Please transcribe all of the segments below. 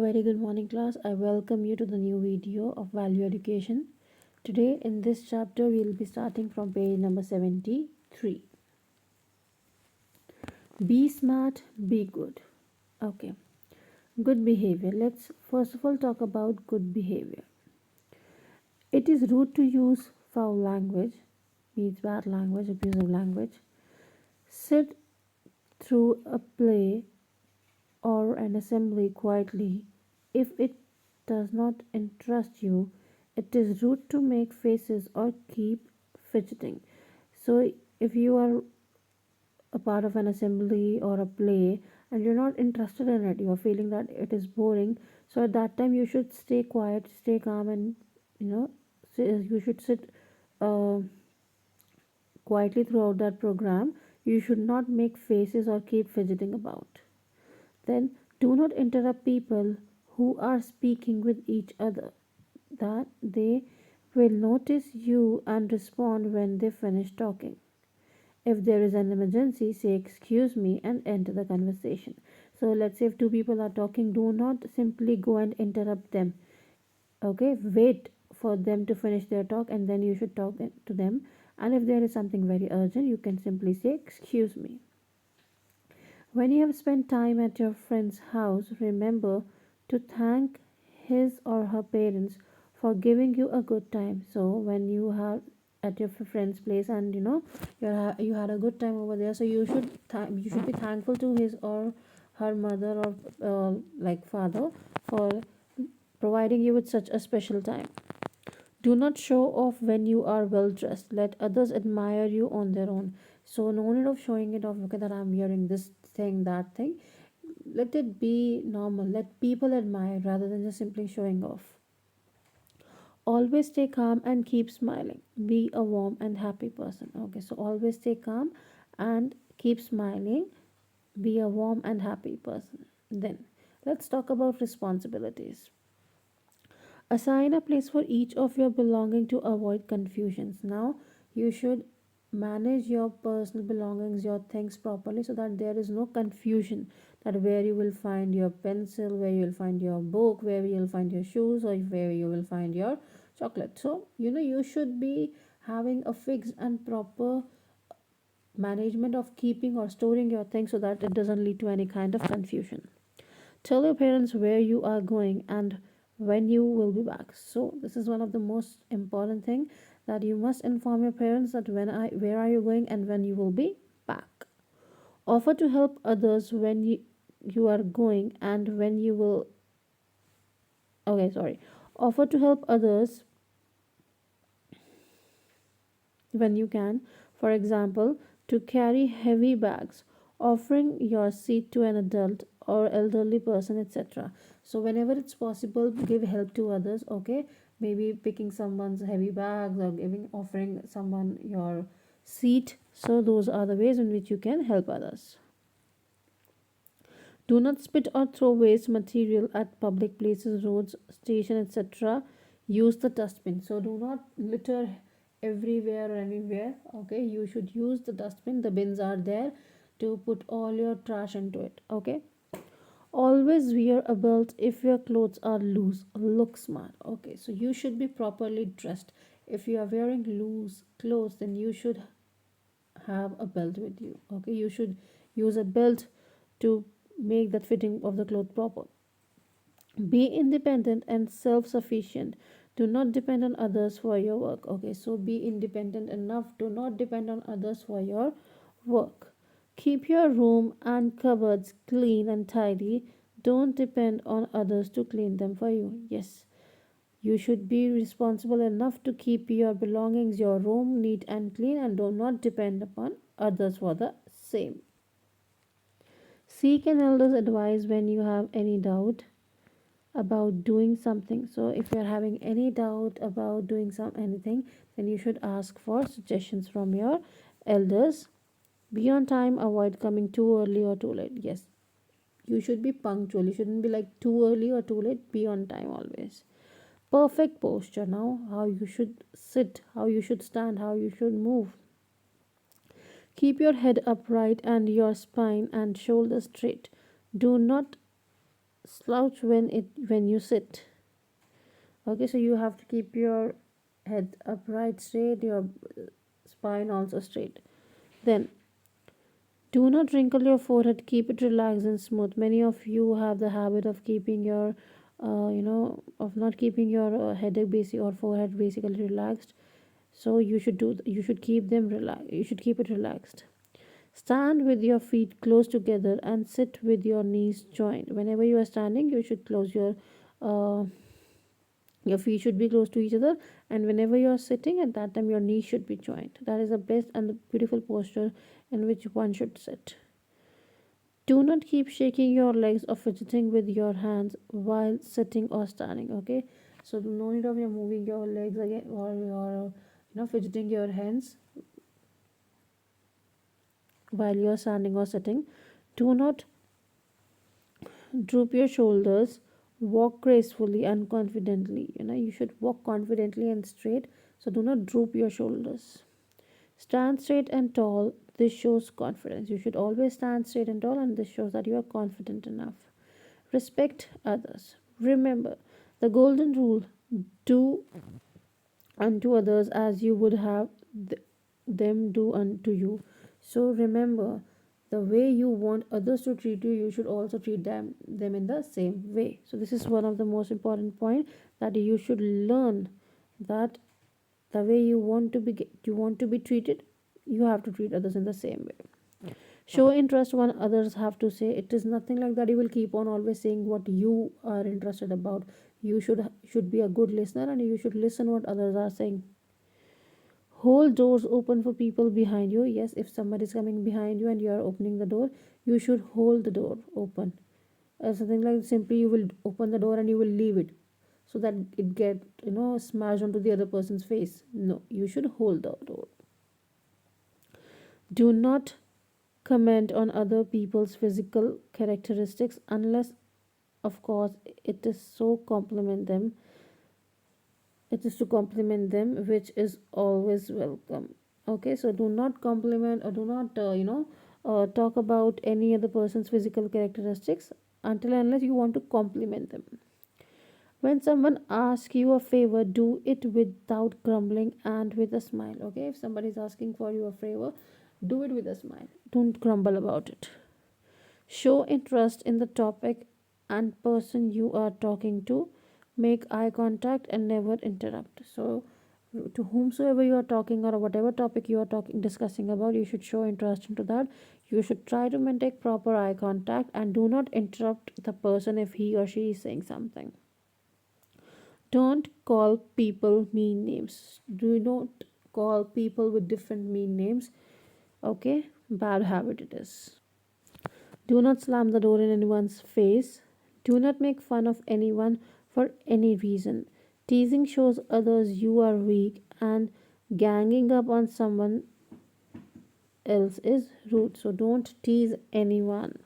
very good morning, class. I welcome you to the new video of value education. Today, in this chapter, we will be starting from page number 73. Be smart, be good. Okay, good behavior. Let's first of all talk about good behavior. It is rude to use foul language, means bad language, abusive language. Sit through a play or an assembly quietly. If it does not interest you, it is rude to make faces or keep fidgeting. So, if you are a part of an assembly or a play and you're not interested in it, you're feeling that it is boring, so at that time you should stay quiet, stay calm, and you know, you should sit uh, quietly throughout that program. You should not make faces or keep fidgeting about. Then do not interrupt people who are speaking with each other, that they will notice you and respond when they finish talking. If there is an emergency, say excuse me and enter the conversation. So let's say if two people are talking, do not simply go and interrupt them. Okay, wait for them to finish their talk and then you should talk to them. And if there is something very urgent, you can simply say excuse me. When you have spent time at your friend's house, remember to thank his or her parents for giving you a good time. So when you have at your friend's place and you had a good time over there, so you should be thankful to his or her mother or like father for providing you with such a special time. Do not show off when you are well dressed. Let others admire you on their own. So no need of showing it off. Okay, that I'm wearing this thing, that thing. Let it be normal. Let people admire rather than just simply showing off. Always stay calm and keep smiling. Be a warm and happy person. Okay, so always stay calm and keep smiling. Be a warm and happy person. Then let's talk about responsibilities. Assign a place for each of your belonging to avoid confusions. Now, you should manage your personal belongings, your things properly so that there is no confusion that where you will find your pencil, where you will find your book, where you will find your shoes, or where you will find your chocolate. So, you should be having a fixed and proper management of keeping or storing your things so that it doesn't lead to any kind of confusion. Tell your parents where you are going and when you will be back. So this is one of the most important thing, that you must inform your parents that where are you going and when you will be back. Offer to help others when you are going and when you will. Okay, sorry. Offer to help others when you can. For example, to carry heavy bags, offering your seat to an adult or elderly person, etc. So, whenever it's possible, give help to others. Okay, maybe picking someone's heavy bags or offering someone your seat. So, those are the ways in which you can help others. Do not spit or throw waste material at public places, roads, station, etc. Use the dustbin. So do not litter everywhere or anywhere. Okay, you should use the dustbin. The bins are there to put all your trash into it. Okay. Always wear a belt if your clothes are loose. Look smart. Okay, so you should be properly dressed. If you are wearing loose clothes, then you should have a belt with you. Okay, you should use a belt to make that fitting of the cloth proper. Be independent and self-sufficient. Do not depend on others for your work. Okay, so be independent enough. Do not depend on others for your work. Keep your room and cupboards clean and tidy. Don't depend on others to clean them for you. Yes, you should be responsible enough to keep your belongings, your room neat and clean, and do not depend upon others for the same. Seek an elder's advice when you have any doubt about doing something. So if you're having any doubt about doing anything, then you should ask for suggestions from your elders. Be on time, avoid coming too early or too late. Yes, you should be punctual. You shouldn't be like too early or too late. Be on time always. Perfect posture. Now how you should sit, how you should stand, how you should move. Keep your head upright and your spine and shoulders straight. Do not slouch when you sit. Okay, so you have to keep your head upright straight, your spine also straight. Then do not wrinkle your forehead, keep it relaxed and smooth. Many of you have the habit of keeping your of not keeping your headache basic or forehead basically relaxed. So you should keep them relaxed, you should keep it relaxed. Stand with your feet close together and sit with your knees joined. Whenever you are standing, you should close uh, your feet should be close to each other, and whenever you are sitting, at that time your knees should be joined. That is the best and the beautiful posture in which one should sit. Do not keep shaking your legs or fidgeting with your hands while sitting or standing. Okay, so no need of you moving your legs again or your fidgeting your hands while you are standing or sitting. Do not droop your shoulders. Walk gracefully and confidently. You should walk confidently and straight. So do not droop your shoulders. Stand straight and tall. This shows confidence. You should always stand straight and tall, and this shows that you are confident enough. Respect others. Remember the golden rule: do unto others as you would have them do unto you. So remember, the way you want others to treat you, you should also treat them in the same way. So this is one of the most important point, that you should learn that the way you want to be treated, you have to treat others in the same way. Show interest when others have to say. It is nothing like that you will keep on always saying what you are interested about. You should be a good listener, and you should listen what others are saying. Hold doors open for people behind you. Yes, if somebody is coming behind you and you are opening the door, you should hold the door open. Something like simply you will open the door and you will leave it so that it get smashed onto the other person's face. No, you should hold the door. Do not comment on other people's physical characteristics unless, of course, it is so compliment them it is to compliment them, which is always welcome. Okay, so do not compliment or do not talk about any other person's physical characteristics until and unless you want to compliment them. When someone asks you a favor, do it without grumbling and with a smile. Okay, if somebody is asking for you a favor, do it with a smile, don't grumble about it. Show interest in the topic and person you are talking to. Make eye contact and never interrupt. So, to whomsoever you are talking or whatever topic you are talking discussing about, you should show interest into that. You should try to maintain proper eye contact and do not interrupt the person if he or she is saying something. Don't call people mean names. Do not call people with different mean names. Okay, bad habit it is. Do not slam the door in anyone's face. Do not make fun of anyone for any reason. Teasing shows others you are weak, and ganging up on someone else is rude. So don't tease anyone.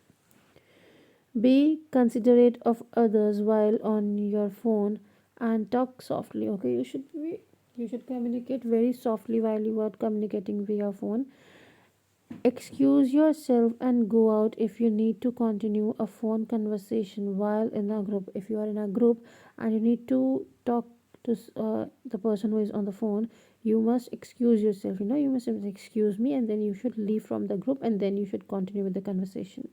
Be considerate of others while on your phone and talk softly. Okay, you should communicate very softly while you are communicating via phone. Excuse yourself and go out if you need to continue a phone conversation while in a group. If you are in a group and you need to talk to the person who is on the phone, you must excuse yourself. You must say, excuse me, and then you should leave from the group and then you should continue with the conversation.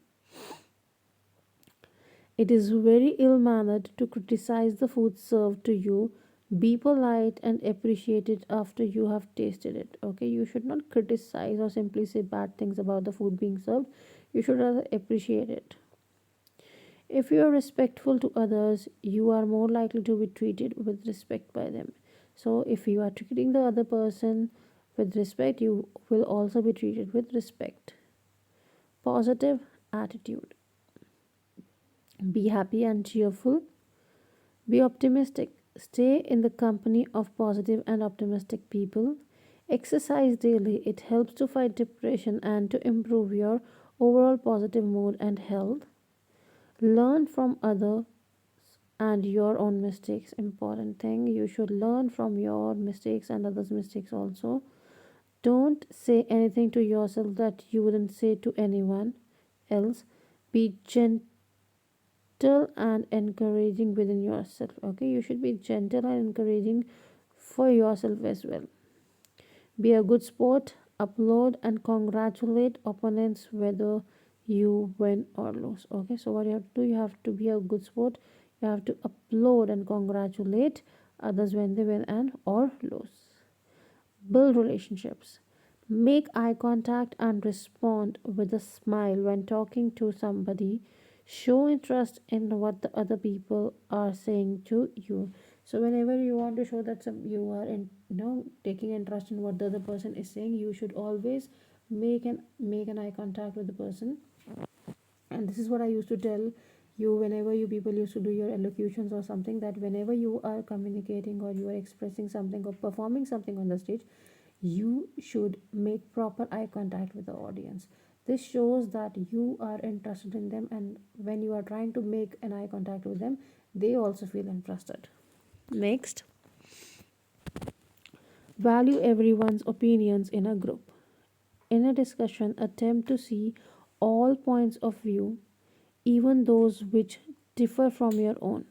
It is very ill mannered to criticize the food served to you. Be polite and appreciate it after you have tasted it. Okay, you should not criticize or simply say bad things about the food being served. You should rather appreciate it. If you are respectful to others, you are more likely to be treated with respect by them. So, if you are treating the other person with respect, you will also be treated with respect. Positive attitude. Be happy and cheerful. Be optimistic. Stay in the company of positive and optimistic people. Exercise daily. It helps to fight depression and to improve your overall positive mood and health. Learn from others and your own mistakes. Important thing. You should learn from your mistakes and others' mistakes also. Don't say anything to yourself that you wouldn't say to anyone else. Be gentle gentle and encouraging within yourself. Okay, you should be gentle and encouraging for yourself as well. Be a good sport, upload and congratulate opponents whether you win or lose. Okay, so what you have to do, you have to be a good sport, you have to upload and congratulate others when they win and or lose. Build relationships. Make eye contact and respond with a smile when talking to somebody. Show interest in what the other people are saying to you. So whenever you want to show that you are taking interest in what the other person is saying, you should always make an eye contact with the person. And this is what I used to tell you whenever you people used to do your elocutions or something, that whenever you are communicating or you are expressing something or performing something on the stage, you should make proper eye contact with the audience. This shows that you are interested in them, and when you are trying to make an eye contact with them, they also feel interested. Next, value everyone's opinions in a group. In a discussion, attempt to see all points of view, even those which differ from your own.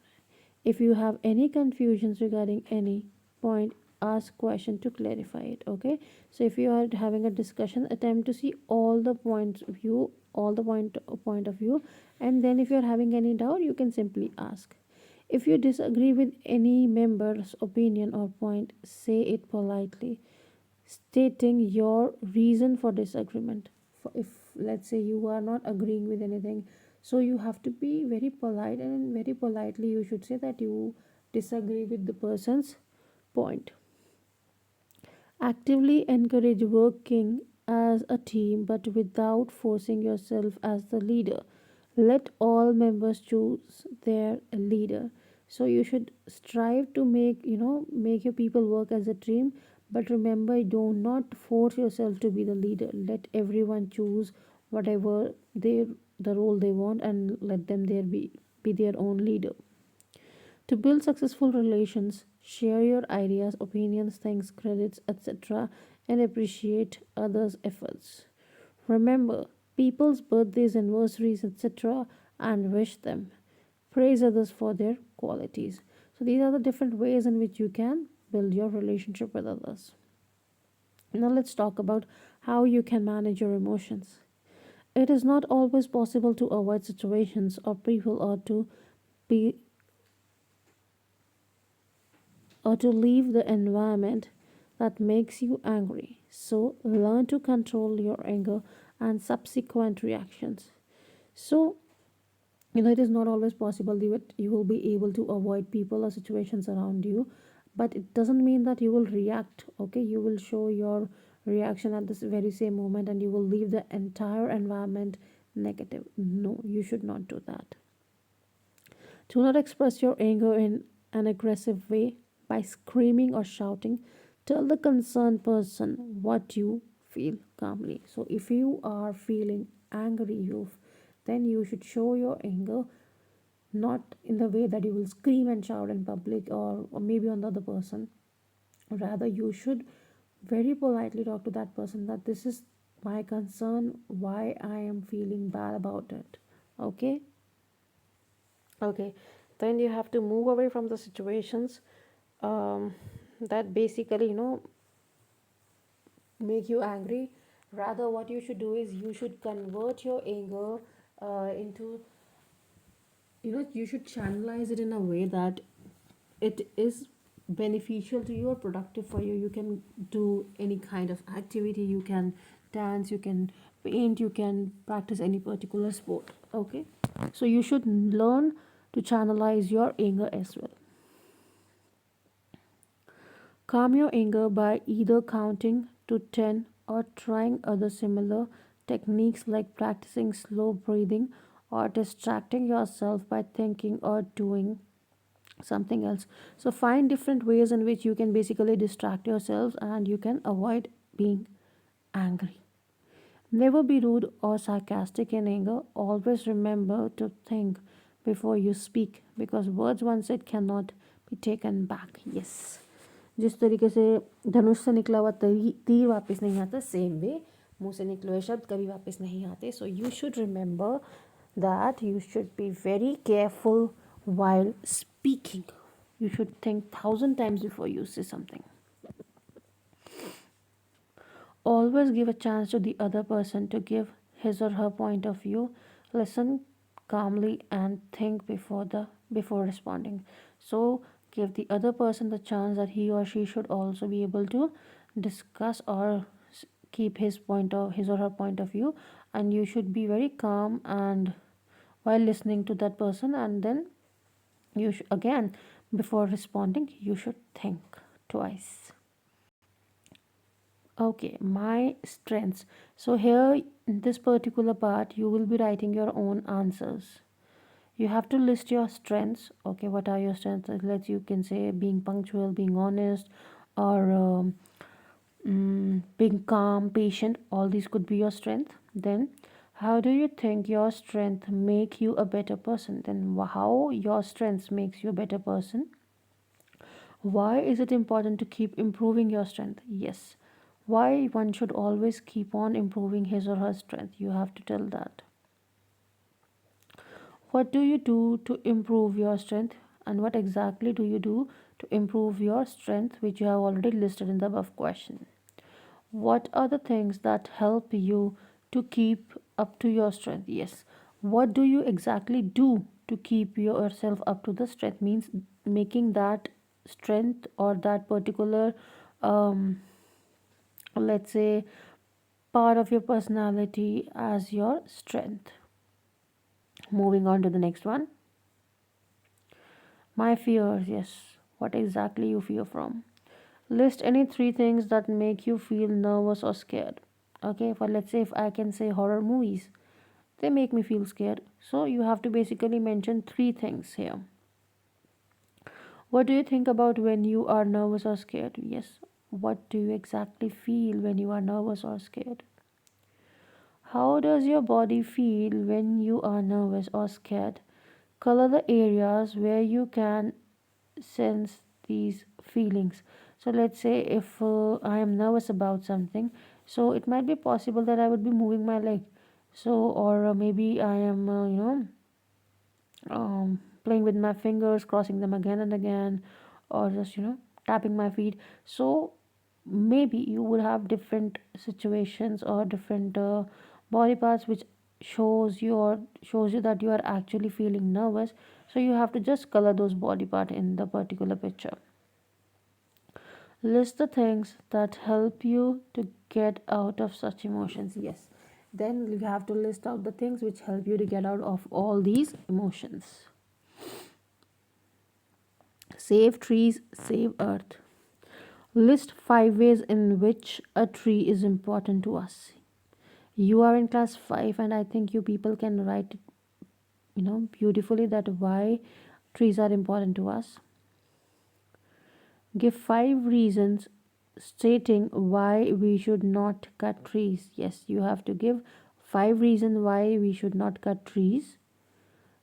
If you have any confusions regarding any point, ask question to clarify it. Okay, so if you are having a discussion, attempt to see all the points of view, all the point of view, and then if you are having any doubt, you can simply ask. If you disagree with any member's opinion or point, say it politely, stating your reason for disagreement. If let's say you are not agreeing with anything, so you have to be very polite, and very politely you should say that you disagree with the person's point. Actively encourage working as a team but without forcing yourself as the leader. Let all members choose their leader. So you should strive to make your people work as a team, but remember, do not force yourself to be the leader. Let everyone choose whatever the role they want, and let them be their own leader. To build successful relations, share your ideas, opinions, thanks, credits, etc., and appreciate others' efforts. Remember people's birthdays, anniversaries, etc., and wish them. Praise others for their qualities. So, these are the different ways in which you can build your relationship with others. Now, let's talk about how you can manage your emotions. It is not always possible to avoid situations or people be or to leave the environment that makes you angry. So, learn to control your anger and subsequent reactions. So, it is not always possible that you will be able to avoid people or situations around you, but it doesn't mean that you will react. Okay, you will show your reaction at this very same moment and you will leave the entire environment negative. No, you should not do that. Do not express your anger in an aggressive way by screaming or shouting. Tell the concerned person what you feel calmly. So, if you are feeling angry, then you should show your anger not in the way that you will scream and shout in public, or maybe on the other person. Rather, you should very politely talk to that person that this is my concern, why I am feeling bad about it. Okay. Okay, then you have to move away from the situations that basically make you angry. Rather, what you should do is you should convert your anger into, you should channelize it in a way that it is beneficial to you or productive for you. You can do any kind of activity, you can dance, you can paint, you can practice any particular sport. Okay, so you should learn to channelize your anger as well. Calm your anger by either counting to 10 or trying other similar techniques like practicing slow breathing or distracting yourself by thinking or doing something else. So, find different ways in which you can basically distract yourselves and you can avoid being angry. Never be rude or sarcastic in anger. Always remember to think before you speak because words once said cannot be taken back. Yes. जिस तरीके से धनुष से निकला हुआ तीर वापस नहीं आता, सेम वे मुंह से निकले हुए शब्द कभी वापस नहीं आते. So you should remember that you should be very careful while speaking. You should think 1,000 times before you say something. Always give a chance to the other person to give his or her point of view. Listen calmly and think before responding. So give the other person the chance that he or she should also be able to discuss or keep his or her point of view, and you should be very calm and while listening to that person, and then again, before responding you should think twice. Okay, my strengths. So here in this particular part, you will be writing your own answers. You have to list your strengths. Okay, what are your strengths? Let's you can say being punctual, being honest, or being calm, patient. All these could be your strength. Then, how do you think your strength make you a better person? Then, how your strengths makes you a better person? Why is it important to keep improving your strength? Yes. Why one should always keep on improving his or her strength? You have to tell that. What do you do to improve your strength? And what exactly do you do to improve your strength, which you have already listed in the above question? What are the things that help you to keep up to your strength? Yes. What do you exactly do to keep yourself up to the strength? Means making that strength or that particular, um, let's say, part of your personality as your strength. Moving on to the next one. My fears, yes. What exactly you fear from? List any three things that make you feel nervous or scared. Okay, for let's say if I can say horror movies, they make me feel scared. So you have to basically mention three things here. What do you think about when you are nervous or scared? Yes. What do you exactly feel when you are nervous or scared? How does your body feel when you are nervous or scared? Color the areas where you can sense these feelings. So let's say if I am nervous about something, so it might be possible that I would be moving my leg. So or maybe I am playing with my fingers, crossing them again and again, or just tapping my feet. So maybe you would have different situations or different body parts which shows you that you are actually feeling nervous. So you have to just color those body part in the particular picture. List the things that help you to get out of such emotions. Yes, then you have to list out the things which help you to get out of all these emotions. Save trees, save earth. List 5 ways in which a tree is important to us. You are in class 5 and I think you people can write it, beautifully, that why trees are important to us. Give 5 reasons stating why we should not cut trees. Yes, you have to give 5 reasons why we should not cut trees.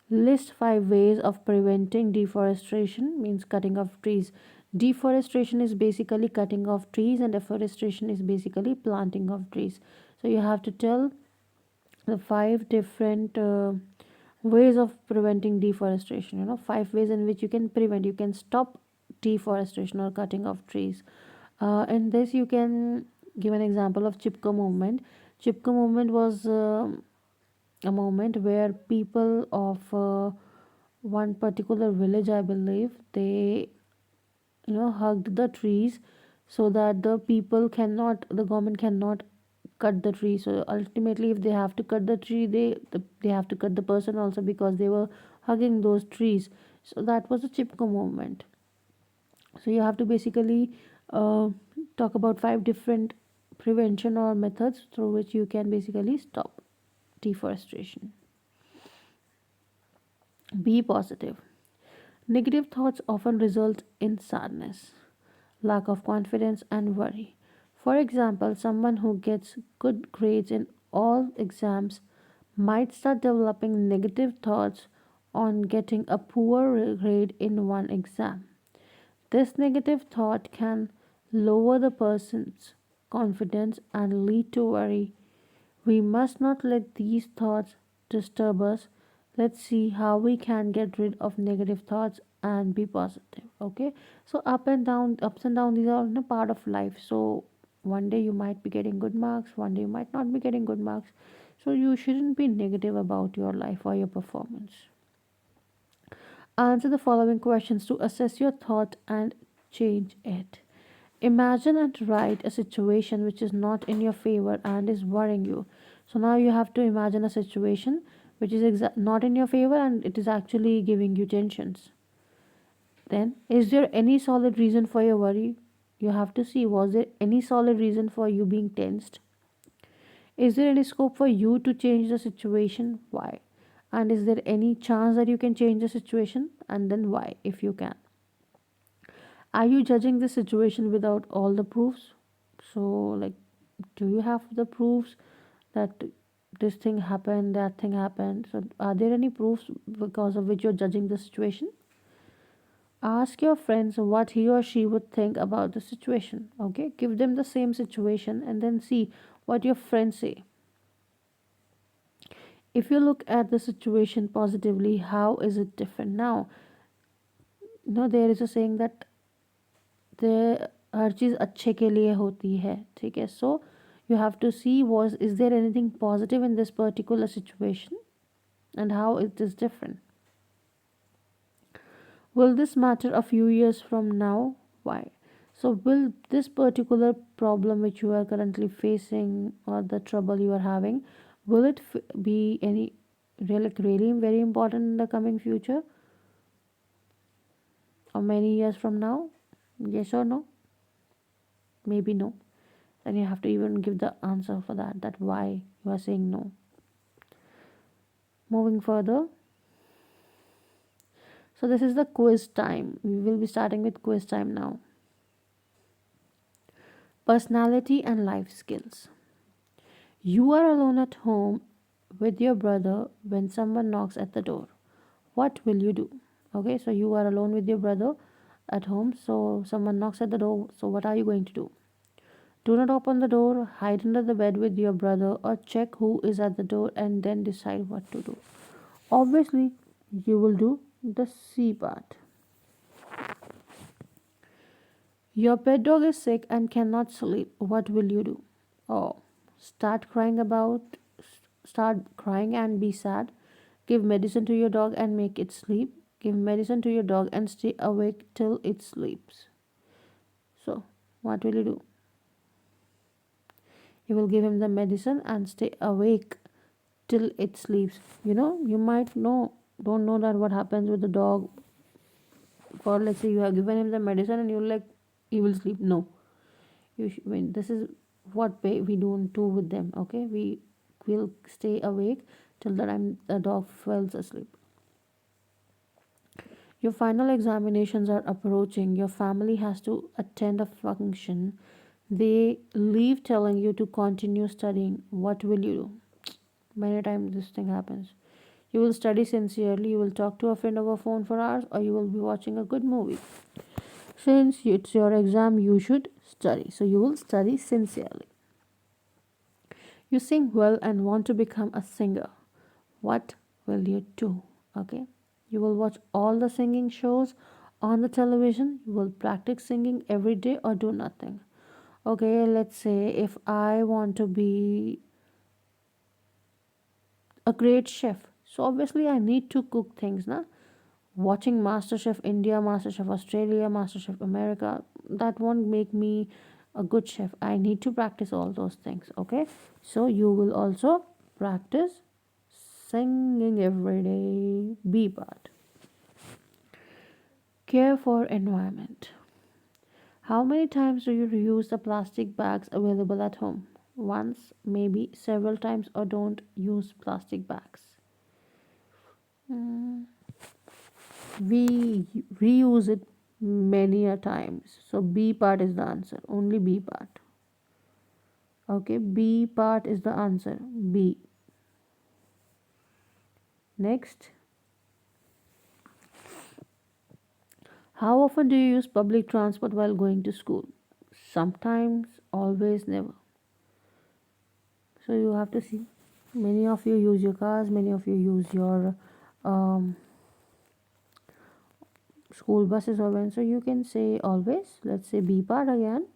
List 5 ways of preventing deforestation, means cutting off trees. Deforestation is basically cutting off trees, and afforestation is basically planting of trees. So you have to tell the 5 different ways of preventing deforestation. 5 ways in which you can prevent, you can stop deforestation or cutting off trees. In this, you can give an example of Chipko movement. Chipko movement was a moment where people of one particular village, I believe, they hugged the trees so that the government cannot cut the tree. So ultimately, if they have to cut the tree, they have to cut the person also, because they were hugging those trees. So that was the Chipko movement. So you have to basically uh, talk about 5 different prevention or methods through which you can basically stop deforestation. Be positive. Negative thoughts often result in sadness, lack of confidence, and worry. For example, someone who gets good grades in all exams might start developing negative thoughts on getting a poor grade in one exam. This negative thought can lower the person's confidence and lead to worry. We must not let these thoughts disturb us. Let's see how we can get rid of negative thoughts and be positive. Okay, so ups and downs, these are, part of life. So one day you might be getting good marks, one day you might not be getting good marks. So you shouldn't be negative about your life or your performance. Answer the following questions to assess your thought and change it. Imagine and write a situation which is not in your favor and is worrying you. So now you have to imagine a situation which is not in your favor and it is actually giving you tensions. Then, is there any solid reason for your worry? You have to see, was there any solid reason for you being tensed? Is there any scope for you to change the situation? Why? And is there any chance that you can change the situation? And then why, if you can? Are you judging the situation without all the proofs? So, like, do you have the proofs that this thing happened, that thing happened? So, are there any proofs because of which you're judging the situation? Ask your friends what he or she would think about the situation. Okay, give them the same situation and then see what your friends say. If you look at the situation positively, how is it different now? There is a saying that the हर चीज़ अच्छे के लिए होती है, ठीक है? So you have to see, was is there anything positive in this particular situation and how it is different. Will this matter a few years from now? Why? So, will this particular problem which you are currently facing or the trouble you are having, will it be any really very important in the coming future or many years from now? Yes or no? Maybe no. Then you have to even give the answer for that why you are saying no. Moving further. So, this is the quiz time. We will be starting with quiz time now. Personality and life skills. You are alone at home with your brother when someone knocks at the door. What will you do? Okay, so you are alone with your brother at home, so someone knocks at the door. So, what are you going to do? Do not open the door, hide under the bed with your brother, or check who is at the door and then decide what to do. Obviously, you will do the C part. Your pet dog is sick and cannot sleep. What will you do? Oh, start crying about start crying and be sad. Give medicine to your dog and make it sleep. Give medicine to your dog and stay awake till it sleeps. So, what will you do? You will give him the medicine and stay awake till it sleeps. You might don't know that what happens with the dog. For, let's say, you have given him the medicine and you're like, he will sleep. No, this is what we don't do with them. Okay, we will stay awake till the time the dog falls asleep. Your final examinations are approaching. Your family has to attend a function. They leave telling you to continue studying. What will you do? Many times this thing happens. You will study sincerely, you will talk to a friend over phone for hours, or you will be watching a good movie. Since it's your exam, you should study. So you will study sincerely. You sing well and want to become a singer. What will you do? Okay. You will watch all the singing shows on the television. You will practice singing every day or do nothing. Okay, let's say if I want to be a great chef, so obviously I need to cook things, na? Watching MasterChef India, MasterChef Australia, MasterChef America, that won't make me a good chef. I need to practice all those things. Okay, so you will also practice singing every day. B part. Care for environment. How many times do you reuse the plastic bags available at home? Once, maybe several times, or don't use plastic bags. Mm, we reuse it many a times. So B part is the answer. Only B part. Okay, B part is the answer. B. Next. How often do you use public transport while going to school? Sometimes, always, never. So you have to see. Many of you use your cars, many of you use your um, school buses or when, so you can say always. Let's say B part again,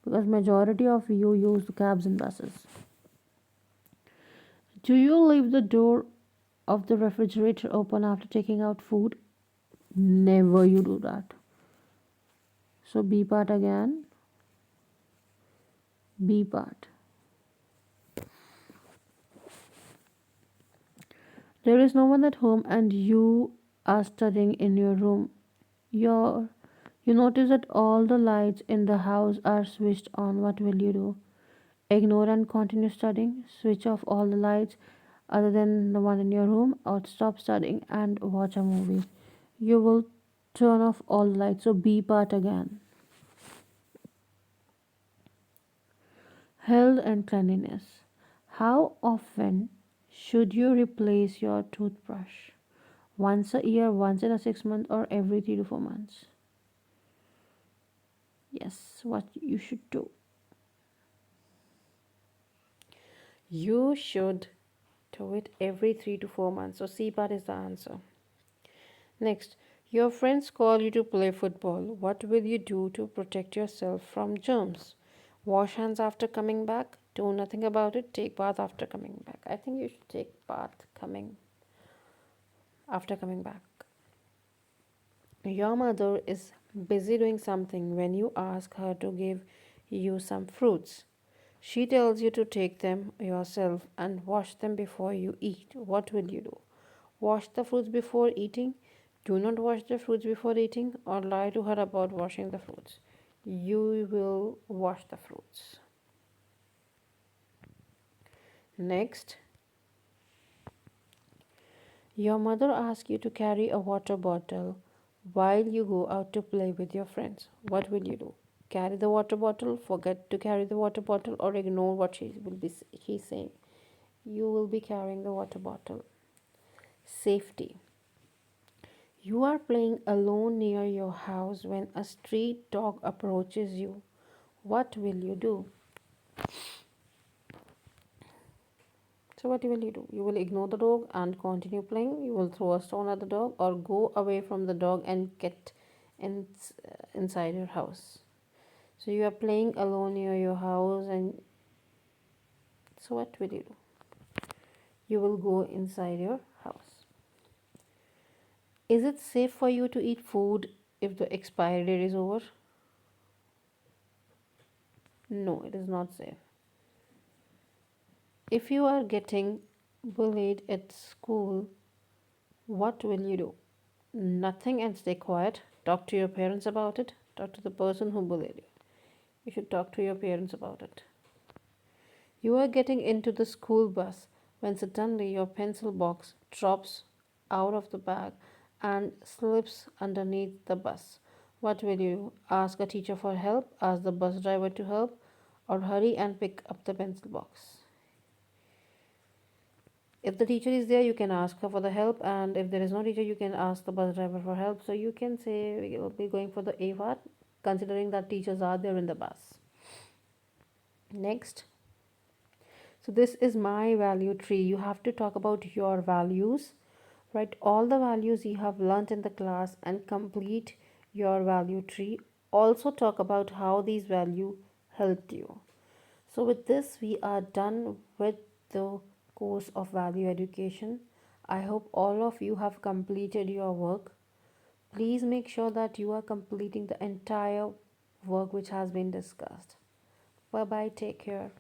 because majority of you use the cabs and buses. Do you leave the door of the refrigerator open after taking out food? Never you do that. So B part again. B part. There is no one at home and you are studying in your room. Your you notice that all the lights in the house are switched on. What will you do? Ignore and continue studying. Switch off all the lights other than the one in your room, or stop studying and watch a movie. You will turn off all the lights. So B part again. Health and cleanliness. How often should you replace your toothbrush? Once a year, once in a 6 months, or every 3 to 4 months? Yes, what you should do. You should do it every 3 to 4 months. So C part is the answer. Next, your friends call you to play football. What will you do to protect yourself from germs? Wash hands after coming back. Do nothing about it. Take bath after coming back. I think you should take bath coming after coming back. Your mother is busy doing something when you ask her to give you some fruits. She tells you to take them yourself and wash them before you eat. What will you do? Wash the fruits before eating? Do not wash the fruits before eating, or lie to her about washing the fruits. You will wash the fruits. Next, your mother asks you to carry a water bottle while you go out to play with your friends. What will you do? Carry the water bottle, forget to carry the water bottle, or ignore what she's saying. You will be carrying the water bottle. Safety. You are playing alone near your house when a street dog approaches you. What will you do? So, what will you do? You will ignore the dog and continue playing. You will throw a stone at the dog, or go away from the dog and get in, inside your house. So, you are playing alone near your house, and so what will you do? You will go inside your house. Is it safe for you to eat food if the expiry date is over? No, it is not safe. If you are getting bullied at school, what will you do? Nothing and stay quiet. Talk to your parents about it. Talk to the person who bullied you. You should talk to your parents about it. You are getting into the school bus when suddenly your pencil box drops out of the bag and slips underneath the bus. What will you do? Ask a teacher for help, ask the bus driver to help, or hurry and pick up the pencil box? If the teacher is there, you can ask her for the help, and if there is no teacher, you can ask the bus driver for help. So you can say you'll be going for the A part, considering that teachers are there in the bus. Next, so this is my value tree. You have to talk about your values. Write all the values you have learnt in the class and complete your value tree. Also talk about how these values helped you. So with this, we are done with the course of value education. I hope all of you have completed your work. Please make sure that you are completing the entire work which has been discussed. Bye bye, take care.